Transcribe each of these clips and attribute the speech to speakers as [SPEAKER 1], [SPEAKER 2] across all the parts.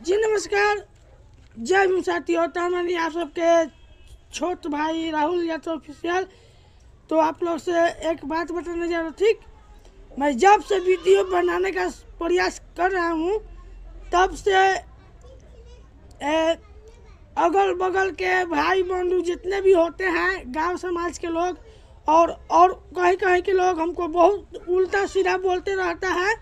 [SPEAKER 1] जी नमस्कार, जय भीम साथियों। तामनी आप सबके छोट भाई राहुल यादव ऑफिशियल। तो आप लोग से एक बात बताने जा रहा हूँ, ठीक। मैं जब से वीडियो बनाने का प्रयास कर रहा हूँ तब से अगल बगल के भाई बंधु जितने भी होते हैं, गांव समाज के लोग और कहीं कहीं के लोग हमको बहुत उल्टा सीधा बोलते रहता है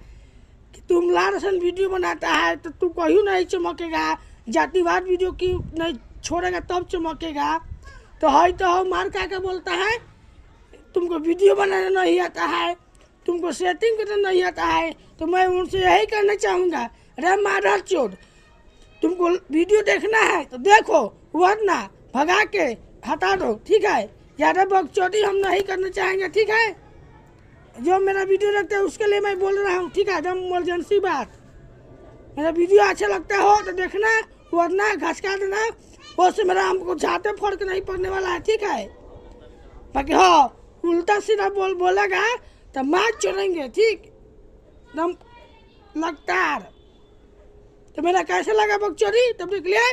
[SPEAKER 1] कि तुम लारसन वीडियो बनाता है तो तू कहीं नहीं चमकेगा, जातिवाद वीडियो की नहीं छोड़ेगा तब चमकेगा। तो मार का बोलता है तुमको वीडियो बनाना नहीं आता है, तुमको सेटिंग करना नहीं आता है। तो मैं उनसे यही कहना चाहूँगा, रे मारा चोट, तुमको वीडियो देखना है तो देखो, वरना भगा के हटा दो, ठीक है। ज़्यादा बकचोदी हम नहीं करना चाहेंगे, ठीक है। जो मेरा वीडियो देखते हैं उसके लिए मैं बोल रहा हूँ, ठीक है। एकदम इमरजेंसी बात, मेरा वीडियो अच्छा लगता हो तो देखना, वरना घसका देना। वो से मेरा हमको झाते फर्क नहीं पड़ने वाला है, ठीक है। बाकी हाँ, उल्टा सीधा बोलेगा तो मार छोड़ेंगे, ठीक। एकदम लगातार। तो मेरा कैसे लगा बकचोदी तब देख लिया।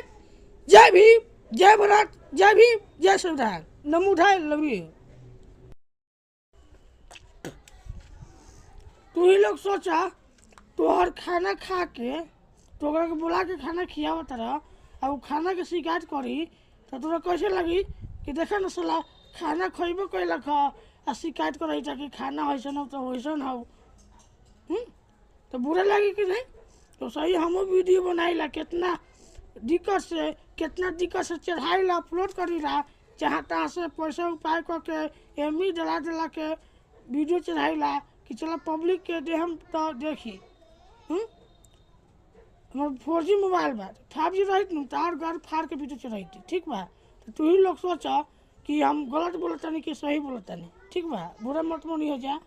[SPEAKER 1] जय भीम, जय भारत, जय भीम, जय संविधान। नमो उठाए, लव यू। तू ही लोग सोचा तो हर खाना खा के तो बुला के खाना खियावा तरह और वो खाना के शिकायत करी तो तोरा कैसे लगी कि देखा न साला खाना खइबो कैलक आ शिकायत कर कि खाना वैसन हो तो वैसन हो। तो बुरा लगी कि नहीं। तो सही हम वीडियो बनाईला कितना दिक्कत से चढ़ाईला, अपलोड करीला, जहाँ तहाँ से पैसा उपाय करके एमी डला के वीडियो चढ़ाईला कि चलो पब्लिक के दे हम तो देखी। हमारे 4G मोबाइल बा, 5G रही न तार घर फाड़ के वीडियो चढ़ाई थी, ठीक बा। तो तू ही लोग सोचा कि हम गलत बोलता नहीं कि सही बोलता नहीं, ठीक बा। बुरा मत मनी हो जा।